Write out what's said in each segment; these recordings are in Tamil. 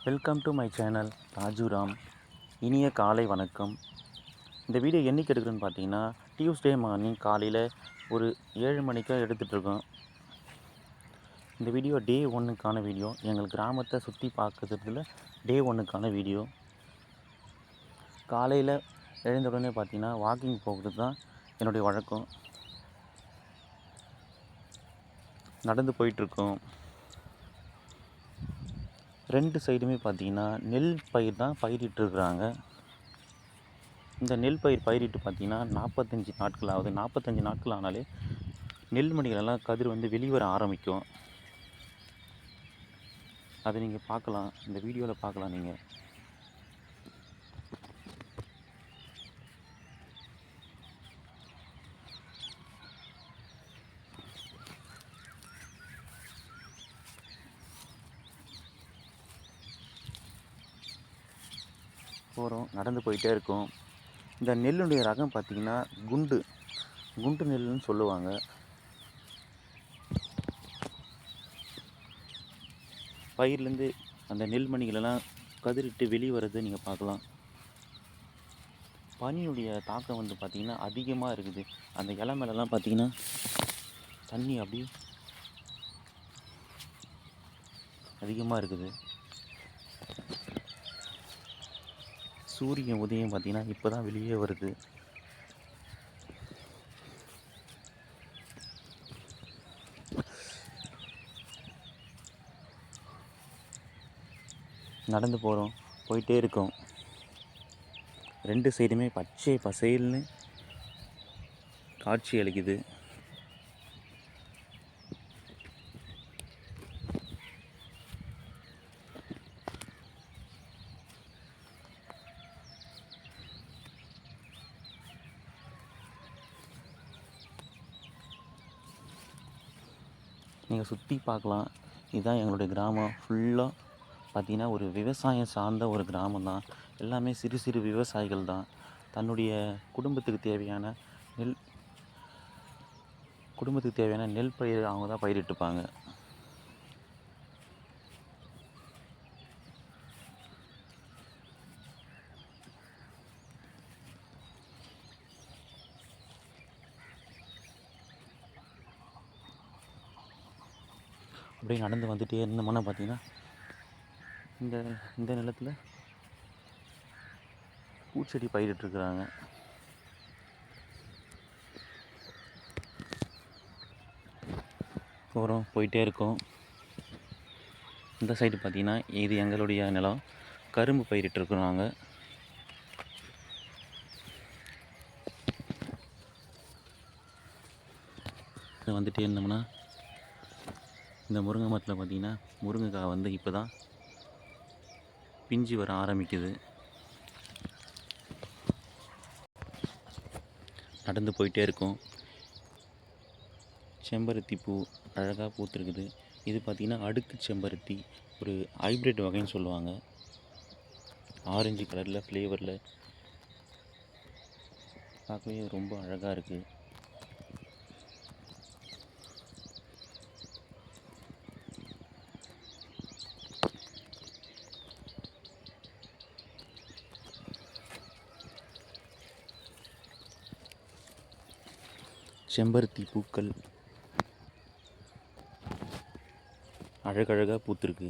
Welcome to my channel Rajuram. இனிய காலை வணக்கம். இந்த வீடியோ என்றைக்கு எடுக்கிறேன்னு பார்த்தீங்கன்னா, டியூஸ்டே மார்னிங் காலையில் ஒரு 7 மணிக்கு எடுத்துகிட்ருக்கோம். இந்த வீடியோ டே 1க்கான வீடியோ. எங்கள் கிராமத்தை சுற்றி பார்க்குறதுல டே 1க்கான வீடியோ. காலையில் எழுந்த உடனே பார்த்தீங்கன்னா வாக்கிங் போகிறது தான் என்னுடைய வழக்கம். நடந்து போயிட்டுருக்கோம். 2 சைடுமே பார்த்தீங்கன்னா நெல் பயிர் தான் பயிரிட்டுருக்குறாங்க. இந்த நெல் பயிர் பயிரிட்டு பார்த்தீங்கன்னா 45 நாட்கள் ஆகுது. 45 நாட்கள் ஆனாலே நெல்மணிகளெல்லாம் கதிர் வந்து வெளிவர ஆரம்பிக்கும். அதை நீங்கள் பார்க்கலாம், இந்த வீடியோவில் பார்க்கலாம். நீங்கள் போகிறோம், நடந்து போயிட்டே இருக்கோம். இந்த நெல்லுடைய ரகம் பார்த்திங்கன்னா குண்டு நெல்லுன்னு சொல்லுவாங்க. பயிர்லேருந்து அந்த நெல்மணிகளெல்லாம் கதிரிட்டு வெளியே வர்றதை நீங்கள் பார்க்கலாம். பனியுடைய தாக்கம் வந்து பார்த்திங்கன்னா அதிகமாக இருக்குது. அந்த இலை மேலெல்லாம் பார்த்திங்கன்னா தண்ணி அப்படி அதிகமாக இருக்குது. சூரிய உதயம் பார்த்திங்கன்னா இப்போ தான் வெளியே வருது. நடந்து போகிறோம், போயிட்டே இருக்கோம். 2 சைடுமே பச்சை பசேல்னு காட்சி அளிக்குது. நீங்கள் சுற்றி பார்க்கலாம். இதுதான் எங்களுடைய கிராமம். ஃபுல்லாக பார்த்திங்கன்னா ஒரு விவசாயம் சார்ந்த ஒரு கிராமம் தான். எல்லாமே சிறு சிறு விவசாயிகள் தான். தன்னுடைய குடும்பத்துக்கு தேவையான நெல் பயிர் அவங்க தான் பயிரிட்டுப்பாங்க. அப்படியே நடந்து வந்துகிட்டே இருந்தோம்னா பார்த்திங்கன்னா இந்த நிலத்தில் பூச்செடி பயிரிட்டுருக்குறாங்க. போயிட்டே இருக்கோம். இந்த சைடு பார்த்திங்கன்னா இது எங்களுடைய நிலம். கரும்பு பயிரிட்டுருக்குறாங்க. வந்துட்டே இருந்தோம்னா இந்த முருங்கை மரத்தில் பார்த்திங்கன்னா முருங்கைக்காய் வந்து இப்போ தான் பிஞ்சு வர ஆரம்பிக்குது. நடந்து போயிட்டே இருக்கும். செம்பருத்தி பூ அழகாக பூத்துருக்குது. இது பார்த்திங்கன்னா அடுக்கு செம்பருத்தி, ஒரு ஹைப்ரிட் வகைன்னு சொல்லுவாங்க. ஆரஞ்சு கலரில் ஃப்ளேவரில் பார்க்கவே ரொம்ப அழகாக இருக்குது. செம்பருத்தி பூக்கள் அழகழகாக பூத்துருக்கு.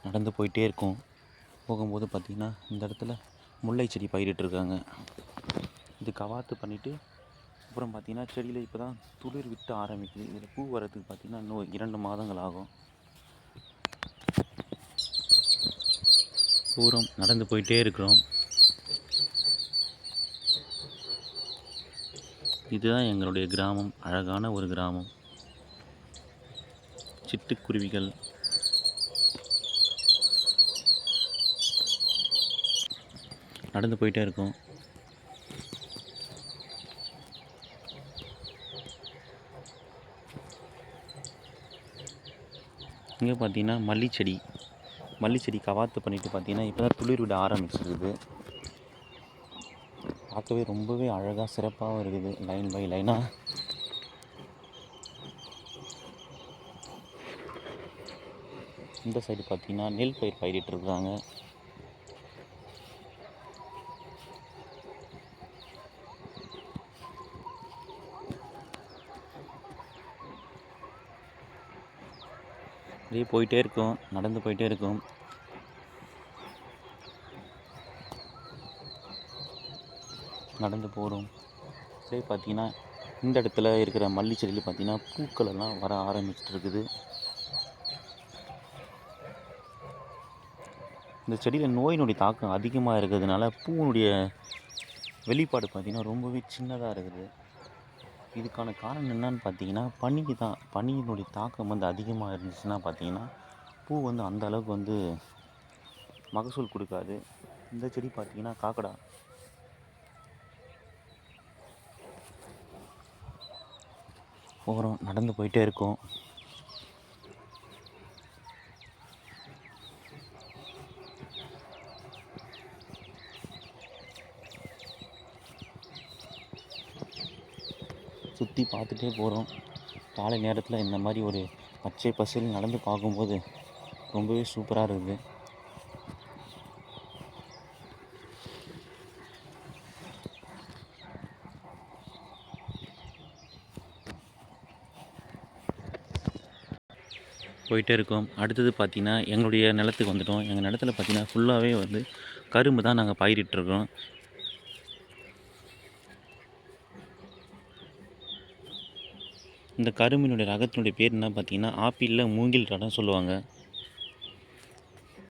நடந்து போயிட்டே இருக்கோம். போகும்போது பார்த்திங்கன்னா இந்த இடத்துல முல்லை செடி பயிரிட்டுருக்காங்க. இது கவாத்து பண்ணிவிட்டு அப்புறம் பார்த்திங்கன்னா செடியில் இப்போ தான் துளிர் விட்டு ஆரம்பிக்குது. இதில் பூ வரதுக்கு பார்த்திங்கன்னா இன்னும் 2 மாதங்கள் ஆகும். நடந்து போயிட்டே இருக்கிறோம். இதுதான் எங்களுடைய கிராமம். அழகான ஒரு கிராமம். சிட்டுக்குருவிகள் நடந்து போயிட்டே இருக்கும். இங்கே பார்த்தீங்கன்னா மல்லிச்செடி கவாத்து பண்ணிட்டு பார்த்தீங்கன்னா இப்போ தான் துளிர் விட ஆரம்பிச்சிருக்குது. பார்க்கவே ரொம்பவே அழகாக சிறப்பாகவும் இருக்குது. லைன் பை லைனாக இந்த சைடு பார்த்தீங்கன்னா நெல் பயிர் பயிரிட்டுருக்காங்க. அப்படியே போயிட்டே இருக்கும், நடந்து போயிட்டே இருக்கும். நடந்து போகிறோம். அப்படியே பார்த்தீங்கன்னா இந்த இடத்துல இருக்கிற மல்லி செடியில் பார்த்தீங்கன்னா பூக்கள் எல்லாம் வர ஆரம்பிச்சிட்டு இருக்குது. இந்த செடியில் நோய் நொடி தாக்கம் அதிகமாக இருக்கிறதுனால பூவினுடைய வெளிப்பாடு பார்த்திங்கன்னா ரொம்பவே சின்னதாக இருக்குது. இதுக்கான காரணம் என்னன்னு பார்த்தீங்கன்னா பனிக்கு தான். பனியினுடைய தாக்கம் வந்து அதிகமாக இருந்துச்சுன்னா பார்த்தீங்கன்னா பூ வந்து அந்த அளவுக்கு வந்து மகசூல் கொடுக்காது. இந்த செடி பார்த்தீங்கன்னா காக்கடா. போகிறோம், நடந்து போயிட்டே இருக்கோம். சுற்றி பார்த்துட்டே போகிறோம். காலை நேரத்தில் இந்த மாதிரி ஒரு பச்சை பசேல்னு நடந்து பார்க்கும்போது ரொம்பவே சூப்பராக இருக்குது. போயிட்டே இருக்கோம். அடுத்தது பார்த்திங்கன்னா எங்களுடைய நிலத்துக்கு வந்துட்டோம். எங்கள் நிலத்தில் பார்த்திங்கன்னா ஃபுல்லாகவே வந்து கரும்பு தான் நாங்கள் பயிரிட்டுருக்கோம். இந்த கரும்பினுடைய ரகத்தினுடைய பேர் என்ன பார்த்தீங்கன்னா ஆப்பிளில் மூங்கில் ரகம் சொல்லுவாங்க.